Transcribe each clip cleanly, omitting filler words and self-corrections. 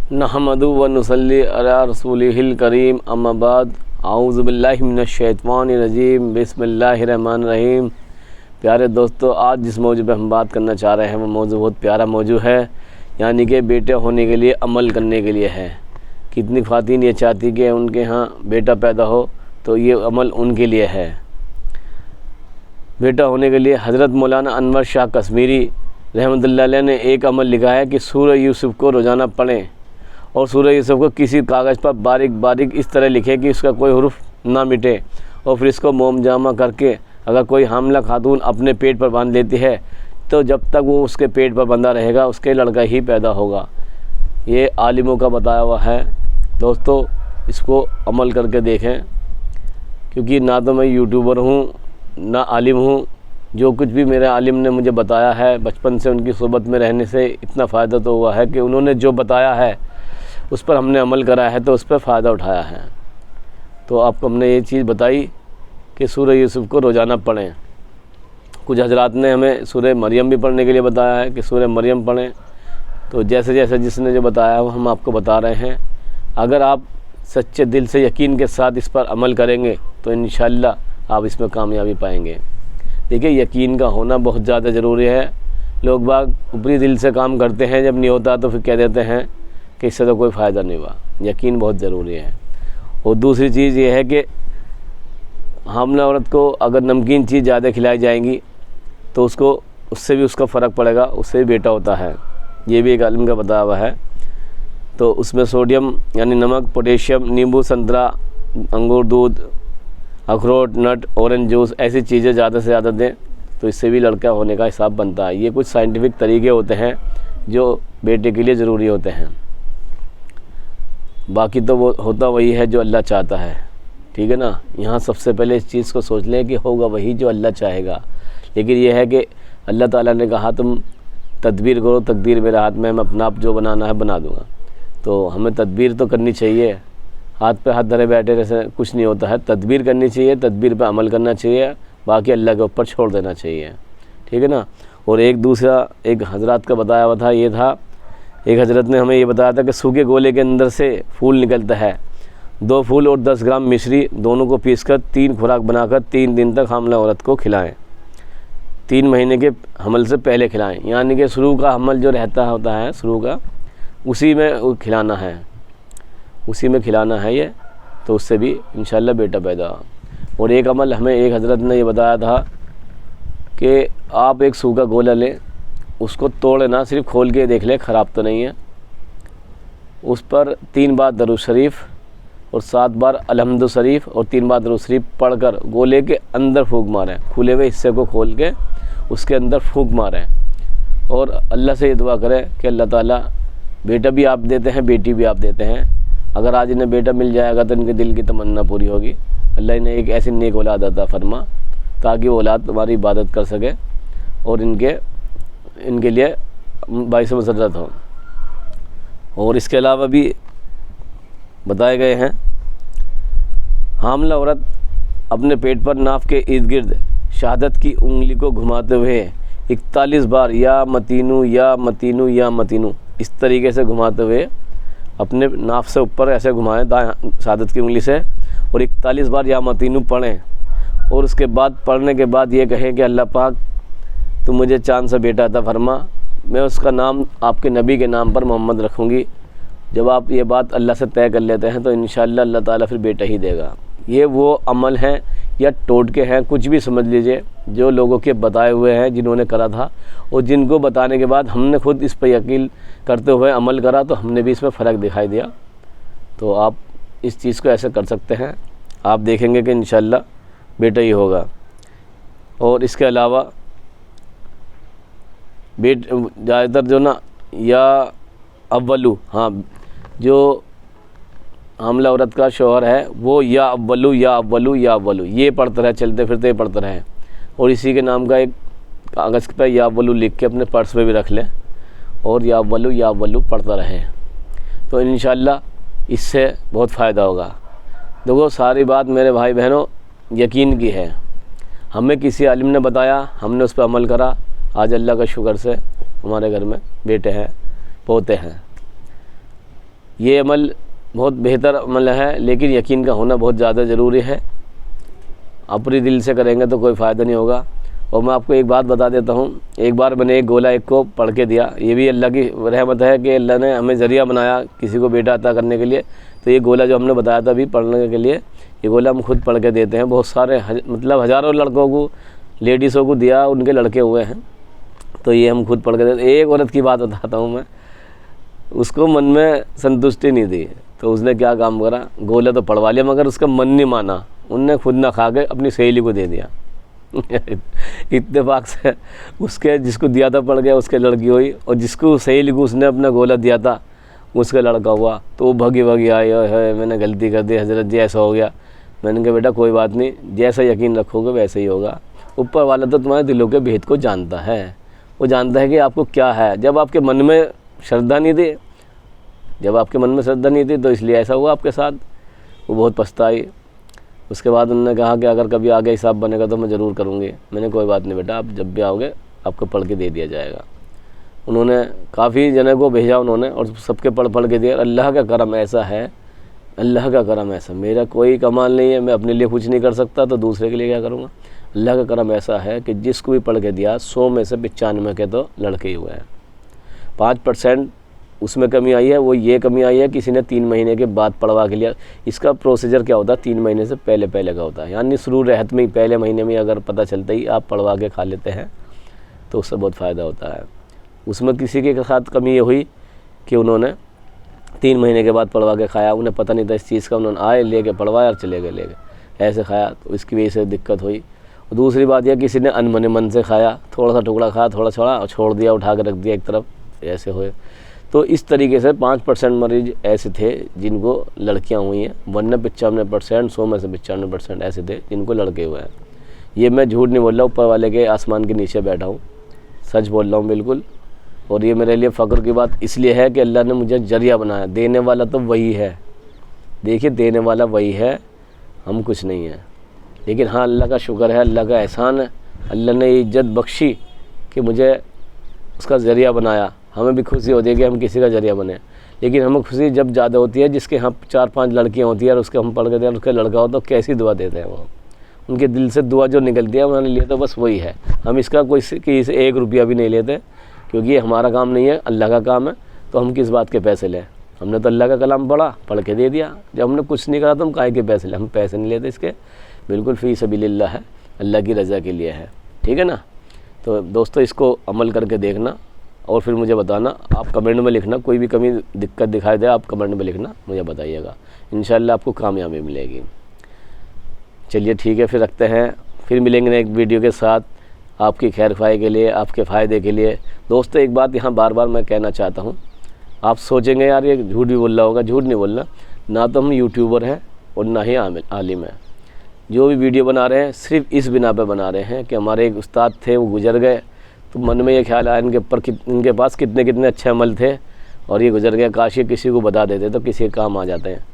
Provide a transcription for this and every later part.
नहमदु व नुसल्ली अला रसूलिहिल करीम अम्मा बाद आऊज़ु बिल्लाहि मिनश शैतानिर रजीम बिस्मिल्लाहिर रहमानिर रहीम। प्यारे दोस्तों, आज जिस मौजू पे हम बात करना चाह रहे हैं वो मौजू बहुत प्यारा मौजू है, यानी कि बेटे होने के लिए अमल करने के लिए है। कितनी ख़वातीन ये चाहती कि उनके यहाँ बेटा पैदा हो, तो ये अमल उनके लिए है। बेटा होने के लिए हज़रत मौलाना अनवर शाह कश्मीरी रहमतुल्लाह अलैह ने एक अमल लिखा है कि सूरह यूसुफ़ को रोज़ाना पढ़ें और सूरह यूसुफ़ को किसी कागज़ पर बारीक बारीक इस तरह लिखें कि उसका कोई हुर्फ ना मिटे, और फिर इसको मोम जामा करके अगर कोई हामिला खातून अपने पेट पर बांध लेती है तो जब तक वो उसके पेट पर बंधा रहेगा उसके लड़का ही पैदा होगा। ये आलिमों का बताया हुआ है। दोस्तों, इसको अमल करके देखें, क्योंकि ना तो मैं यूट्यूबर हूँ ना आलिम हूँ। जो कुछ भी मेरे आलिम ने मुझे बताया है, बचपन से उनकी सोबत में रहने से इतना फ़ायदा तो हुआ है कि उन्होंने जो बताया है उस पर हमने अमल करा है, तो उस पर फ़ायदा उठाया है। तो आपको हमने ये चीज़ बताई कि सूरह यूसुफ़ को रोज़ाना पढ़ें। कुछ हजरात ने हमें सूरह मरियम भी पढ़ने के लिए बताया है कि सूरह मरियम पढ़ें। तो जैसे जैसे जिसने जो बताया वो हम आपको बता रहे हैं। अगर आप सच्चे दिल से यकीन के साथ इस पर अमल करेंगे तो इंशाअल्लाह आप इसमें कामयाबी पाएंगे। देखिए, यकीन का होना बहुत ज़्यादा ज़रूरी है। लोग बाग ऊपरी दिल से काम करते हैं, जब नहीं होता तो फिर कह देते हैं कि इससे तो कोई फ़ायदा नहीं हुआ। यकीन बहुत ज़रूरी है। और दूसरी चीज़ ये है कि हामिला औरत को अगर नमकीन चीज़ ज़्यादा खिलाई जाएंगी तो उससे भी उसका फ़र्क पड़ेगा, उससे भी बेटा होता है। ये भी एक आलिम का बताया हुआ है। तो उसमें सोडियम यानी नमक, पोटेशियम, नींबू, संतरा, अंगूर, दूध, अखरोट, नट, ऑरेंज जूस, ऐसी चीज़ें ज़्यादा से ज़्यादा दें तो इससे भी लड़का होने का हिसाब बनता है। ये कुछ साइंटिफिक तरीके होते हैं जो बेटे के लिए ज़रूरी होते हैं। बाकी तो वो होता वही है जो अल्लाह चाहता है, ठीक है ना। यहाँ सबसे पहले इस चीज़ को सोच लें कि होगा वही जो अल्लाह चाहेगा। लेकिन यह है कि अल्लाह ताला ने कहा तुम तदबीर करो, तकदीर मेरे हाथ में, मैं अपना आप जो बनाना है बना दूँगा। तो हमें तदबीर तो करनी चाहिए। हाथ पे हाथ धरे बैठे रहने से कुछ नहीं होता है। तदबीर करनी चाहिए, तदबीर पे अमल करना चाहिए, बाकी अल्लाह के ऊपर छोड़ देना चाहिए, ठीक है ना। और एक दूसरा एक हजरत का बताया हुआ था, ये था एक हजरत ने हमें ये बताया था कि सूखे गोले के अंदर से फूल निकलता है। 2 फूल और 10 ग्राम मिश्री दोनों को पीसकर 3 खुराक बनाकर 3 दिन तक हामिला औरत को खिलाएं। 3 महीने के हमल से पहले खिलाएं, यानी कि शुरू का हमल जो रहता होता है शुरू का, उसी में खिलाना है, उसी में खिलाना है ये। तो उससे भी इंशाल्लाह बेटा पैदा। और एक अमल हमें एक हजरत ने ये बताया था कि आप एक सूखा गोला लें, उसको तोड़े ना, सिर्फ खोल के देख ले ख़राब तो नहीं है। उस पर 3 बार दरूद शरीफ और 7 बार अलहम्दु शरीफ और 3 बार दरूद शरीफ पढ़कर गोले के अंदर फूंक मारें। खुले हुए हिस्से को खोल के उसके अंदर फूंक मारें और अल्लाह से ये दुआ करें कि अल्लाह ताला बेटा भी आप देते हैं, बेटी भी आप देते हैं। अगर आज इन्हें बेटा मिल जाएगा तो इनके दिल की तमन्ना पूरी होगी। अल्लाह इन्हें एक ऐसी नेक औलाद अता फरमा ताकि वो औलाद तुम्हारी इबादत कर सके और इनके लिए बाइस मसरत हो। और इसके अलावा भी बताए गए हैं, हामिला औरत अपने पेट पर नाफ के इर्द गिर्द शहादत की उंगली को घुमाते हुए 41 बार या मतीनू या मतीनू या मतीनू इस तरीके से घुमाते हुए अपने नाफ से ऊपर ऐसे घुमाएं शहादत की उंगली से, और 41 बार या मतीनू पढ़ें। और उसके बाद पढ़ने के बाद ये कहें कि अल्लाह पाक तो मुझे चांद सा बेटा अता फरमा, मैं उसका नाम आपके नबी के नाम पर मोहम्मद रखूँगी। जब आप ये बात अल्लाह से तय कर लेते हैं तो इंशाअल्लाह अल्लाह ताला फिर बेटा ही देगा। ये वो अमल हैं या टोटके हैं, कुछ भी समझ लीजिए, जो लोगों के बताए हुए हैं, जिन्होंने करा था और जिनको बताने के बाद हमने खुद इस पर यकीन करते हुए अमल करा तो हमने भी इसमें फ़र्क दिखाई दिया। तो आप इस चीज़ को ऐसे कर सकते हैं, आप देखेंगे कि इंशाअल्लाह बेटा ही होगा। और इसके अलावा ज़्यादातर जो ना या अव्वलू, हाँ, जो हामिला औरत का शौहर है वो या अव्वलू या अव्वलू या अव्वलू ये पढ़ते रहे, चलते फिरते पढ़ते रहे। और इसी के नाम का एक कागज़ पर या अव्वलू लिख के अपने पर्स में भी रख लें और या अव्वलू पढ़ता रहे, तो इंशाअल्लाह इससे बहुत फ़ायदा होगा। देखो, सारी बात मेरे भाई बहनों यकीन की है। हमें किसी आलिम ने बताया, हमने उस पर अमल करा, आज अल्लाह का शुक्र से हमारे घर में बेटे हैं, पोते हैं। ये अमल बहुत बेहतर अमल है, लेकिन यकीन का होना बहुत ज़्यादा ज़रूरी है। अपने दिल से करेंगे तो कोई फ़ायदा नहीं होगा। और मैं आपको एक बात बता देता हूँ, एक बार मैंने एक गोला एक को पढ़ के दिया। ये भी अल्लाह की रहमत है कि अल्लाह ने हमें ज़रिया बनाया किसी को बेटा अता करने के लिए। तो ये गोला जो हमने बताया था अभी पढ़ने के लिए, ये गोला हम खुद पढ़ के देते हैं। बहुत सारे मतलब हज़ारों लड़कों को, लेडीज़ों को दिया, उनके लड़के हुए हैं। तो ये हम खुद पढ़ के देते। एक औरत की बात बताता हूँ मैं, उसको मन में संतुष्टि नहीं थी, तो उसने क्या काम करा, गोला तो पढ़वा लिया मगर उसका मन नहीं माना। उनने खुद ना खा के अपनी सहेली को दे दिया। इत्तेफाक से उसके जिसको दिया था पड़ गया, उसके लड़की हुई, और जिसको सहेली को उसने अपना गोला दिया था उसका लड़का हुआ। तो वो भगी भगी आई है, मैंने गलती कर दी हजरत जी, ऐसा हो गया। मैंने कहा बेटा कोई बात नहीं, जैसा यकीन रखोगे वैसे ही होगा। ऊपर वाला तो तुम्हारे दिलों के भेद को जानता है, वो जानता है कि आपको क्या है। जब आपके मन में श्रद्धा नहीं थी, तो इसलिए ऐसा हुआ आपके साथ। वो बहुत पछताई। उसके बाद उन्होंने कहा कि अगर कभी आगे हिसाब बनेगा तो मैं ज़रूर करूँगी। मैंने कोई बात नहीं बेटा, आप जब भी आओगे आपको पढ़ के दे दिया जाएगा। उन्होंने काफ़ी जने को भेजा उन्होंने, और सबके पढ़ के दिए। अल्लाह का करम ऐसा है, अल्लाह का करम ऐसा, मेरा कोई कमाल नहीं है, मैं अपने लिए कुछ नहीं कर सकता तो दूसरे के लिए क्या करूँगा। अल्लाह का करम ऐसा है कि जिसको भी पढ़ के दिया 100 में से 95 के तो लड़के ही हुए हैं। 5% उसमें कमी आई है, वो ये कमी आई है किसी ने 3 महीने के बाद पढ़वा के लिया। इसका प्रोसीजर क्या होता है, 3 महीने से पहले का होता है। यानी शुरू रहत में ही, पहले महीने में अगर पता चलता ही आप पढ़वा के खा लेते हैं तो उससे बहुत फ़ायदा होता है। उसमें किसी के साथ कमी ये हुई कि उन्होंने 3 महीने के बाद पढ़वा के खाया, उन्हें पता नहीं था इस चीज़ का, उन्होंने आए लेके पढ़वाया और चले गए ऐसे खाया, तो इसकी वजह से दिक्कत हुई। और दूसरी बात यह, किसी ने अनमने मन से खाया, थोड़ा सा टुकड़ा खाया, थोड़ा छोड़ा और छोड़ दिया, उठा के रख दिया एक तरफ, ऐसे हुए। तो इस तरीके से 5% मरीज ऐसे थे जिनको लड़कियां हुई हैं, वरना 95%, 100 में से 95% ऐसे थे जिनको लड़के हुए हैं। ये मैं झूठ नहीं बोल रहा, ऊपर वाले के आसमान के नीचे बैठा हूँ, सच बोल रहा हूँ बिल्कुल। और ये मेरे लिए फ़ख्र की बात इसलिए है कि अल्लाह ने मुझे जरिया बनाया। देने वाला तो वही है, देखिए देने वाला वही है, हम कुछ नहीं है। लेकिन हाँ, अल्लाह का शुक्र है, अल्लाह का एहसान है, अल्लाह ने इज्जत बख्शी कि मुझे उसका ज़रिया बनाया। हमें भी खुशी होती है कि हम किसी का ज़रिया बने, लेकिन हमें खुशी जब ज़्यादा होती है जिसके यहाँ 4-5 लड़कियाँ होती है और उसके हम पढ़ के दें, उसका लड़का हो तो कैसी दुआ देते हैं वो, उनके दिल से दुआ जो निकलती है उन्होंने लिए तो बस वही है। हम इसका कोई किसी से 1 रुपया भी नहीं लेते, क्योंकि ये हमारा काम नहीं है, अल्लाह का काम है। तो हम किस बात के पैसे लें, हमने तो अल्लाह का कलाम पढ़ के दे दिया। जब हमने कुछ नहीं करा तो हम काहे के पैसे लें, हम पैसे नहीं लेते इसके, बिल्कुल फ़ी सबिलिल्लाह है, अल्लाह की रज़ा के लिए है, ठीक है ना। तो दोस्तों इसको अमल करके देखना और फिर मुझे बताना, आप कमेंट में लिखना, कोई भी कमी दिक्कत दिखाई दे आप कमेंट में लिखना, मुझे बताइएगा, इंशाल्लाह आपको कामयाबी मिलेगी। चलिए ठीक है, फिर रखते हैं, फिर मिलेंगे एक वीडियो के साथ, आपकी खैर ख्वाही के लिए, आपके फ़ायदे के लिए। दोस्तों एक बात यहाँ बार बार मैं कहना चाहता हूँ, आप सोचेंगे यार ये झूठ भी बोल रहा होगा, झूठ नहीं बोलना, ना तो हम यूट्यूबर हैं और ना ही आलिम हैं। जो भी वीडियो बना रहे हैं सिर्फ इस बिना पे बना रहे हैं कि हमारे एक उस्ताद थे वो गुजर गए, तो मन में ये ख्याल आया इनके पास कितने अच्छे अमल थे और ये गुजर गए, काश ये किसी को बता देते तो किसी के काम आ जाते हैं।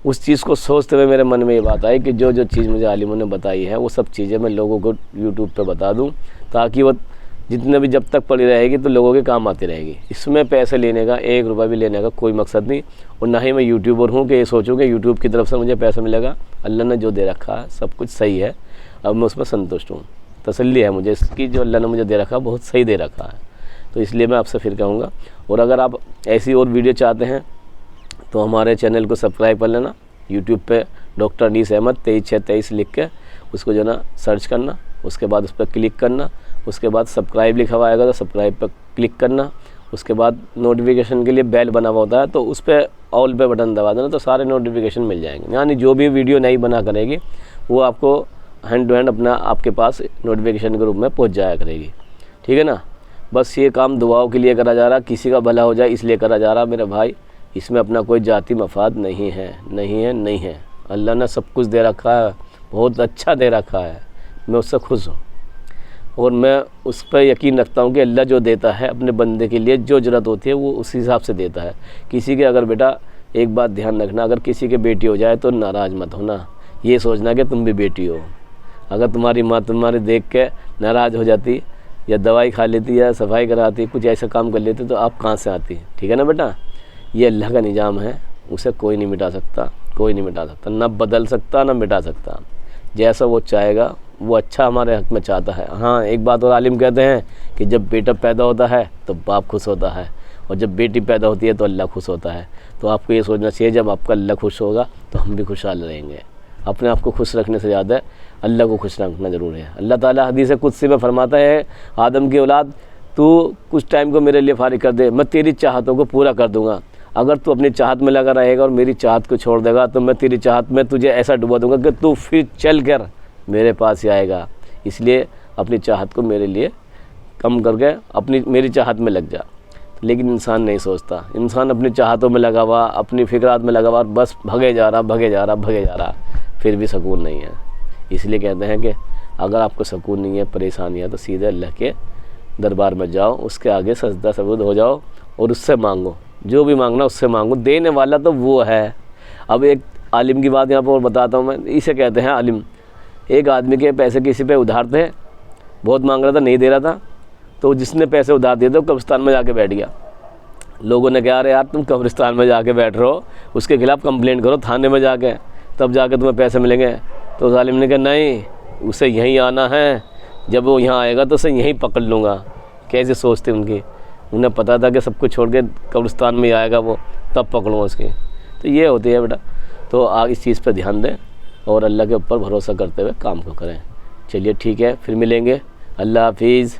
उस चीज़ को सोचते हुए मेरे मन में ये बात आई कि जो चीज़ मुझे आलिमों ने बताई है वो सब चीज़ें मैं लोगों को यूट्यूब पे बता दूं, ताकि वो जितने भी जब तक पड़ी रहेगी तो लोगों के काम आती रहेगी। इसमें पैसे लेने का, 1 रुपया भी लेने का कोई मकसद नहीं, और ना ही मैं यूट्यूबर हूँ कि ये सोचूँ कि यूट्यूब की तरफ से मुझे पैसा मिलेगा। अल्लाह ने जो दे रखा है सब कुछ सही है, अब मैं उसमें संतुष्ट हूँ, तसल्ली है मुझे इसकी, जो अल्लाह ने मुझे दे रखा बहुत सही दे रखा है। तो इसलिए मैं आपसे फिर कहूँगा, और अगर आप ऐसी और वीडियो चाहते हैं तो हमारे चैनल को सब्सक्राइब कर लेना। यूट्यूब पे डॉक्टर अनीस अहमद 2323 लिख के उसको जो ना सर्च करना, उसके बाद उस पर क्लिक करना, उसके बाद सब्सक्राइब लिखा हुआ आएगा तो सब्सक्राइब पर क्लिक करना, उसके बाद नोटिफिकेशन के लिए बेल बना हुआ होता है तो उस पर ऑल पे बटन दबा देना, तो सारे नोटिफिकेशन मिल जाएंगे। यानी जो भी वीडियो नई बना करेगी वो आपको हैंड टू हैंड अपना आपके पास नोटिफिकेशन के रूप में पहुंच जाया करेगी, ठीक है ना। बस ये काम दुआओं के लिए करा जा रहा, किसी का भला हो जाए इसलिए करा जा रहा मेरे भाई, इसमें अपना कोई जाति मफाद नहीं है। अल्लाह ने सब कुछ दे रखा है, बहुत अच्छा दे रखा है, मैं उससे खुश हूँ और मैं उस पर यकीन रखता हूँ कि अल्लाह जो देता है अपने बंदे के लिए जो ज़रूरत होती है वो उस हिसाब से देता है। किसी के अगर बेटा एक बात ध्यान रखना, अगर किसी के बेटी हो जाए तो नाराज़ मत होना, ये सोचना कि तुम भी बेटी हो। अगर तुम्हारी माँ तुम्हारे देख के नाराज़ हो जाती या दवाई खा लेती या सफाई कराती, कुछ ऐसा काम कर लेती तो आप कहाँ से आती, ठीक है ना बेटा। ये अल्लाह का निज़ाम है, उसे कोई नहीं मिटा सकता, कोई नहीं मिटा सकता, ना बदल सकता ना मिटा सकता। जैसा वो चाहेगा वो अच्छा हमारे हक़ में चाहता है। हाँ, एक बात और आलिम कहते हैं कि जब बेटा पैदा होता है तो बाप खुश होता है, और जब बेटी पैदा होती है तो अल्लाह खुश होता है। तो आपको ये सोचना चाहिए, जब आपका अल्लाह खुश होगा तो हम भी खुशहाल रहेंगे। अपने आप को खुश रखने से ज़्यादा अल्लाह को खुश रखना ज़रूरी है। अल्लाह ताला हदीस कुदसी में फरमाता है, आदम की औलाद तू कुछ टाइम को मेरे लिए फारिग कर दे, मैं तेरी चाहतों को पूरा कर दूँगा। अगर तू अपनी चाहत में लगा रहेगा और मेरी चाहत को छोड़ देगा तो मैं तेरी चाहत में तुझे ऐसा डुबा दूँगा कि तू फिर चल कर मेरे पास ही आएगा। इसलिए अपनी चाहत को मेरे लिए कम करके मेरी चाहत में लग जा। लेकिन इंसान नहीं सोचता, इंसान अपनी चाहतों में लगा हुआ, अपनी फ़िक्रात में लगा हुआ, बस भगे जा रहा, फिर भी सुकून नहीं है। इसलिए कहते हैं कि अगर आपको सुकून नहीं है, परेशानी है, तो सीधे अल्लाह के दरबार में जाओ, उसके आगे सजदा सबूद हो जाओ और उससे मांगो, जो भी मांगना उससे मांगो, देने वाला तो वो है। अब एक आलिम की बात यहाँ पर और बताता हूँ मैं, इसे कहते हैं आलिम। एक आदमी के पैसे किसी पे उधार थे, बहुत मांग रहा था, नहीं दे रहा था, तो जिसने पैसे उधार दिए थे वो कब्रिस्तान में जाके बैठ गया। लोगों ने कहा, अरे यार तुम कब्रिस्तान में जाके बैठ रहे हो, उसके खिलाफ़ कंप्लेंट करो थाने में जाके, तब जाके तुम्हें पैसे मिलेंगे। तो आलिम ने कहा, नहीं, उसे यहीं आना है, जब वो यहाँ आएगा तो उसे यहीं पकड़ लूँगा। कैसे सोचते उनकी, उन्हें पता था कि सब कुछ छोड़ के कब्रिस्तान में आएगा वो, तब पकड़ूँगा उसकी। तो ये होती है बेटा। तो आप इस चीज़ पर ध्यान दें और अल्लाह के ऊपर भरोसा करते हुए काम को करें। चलिए ठीक है, फिर मिलेंगे। अल्लाह हाफिज़।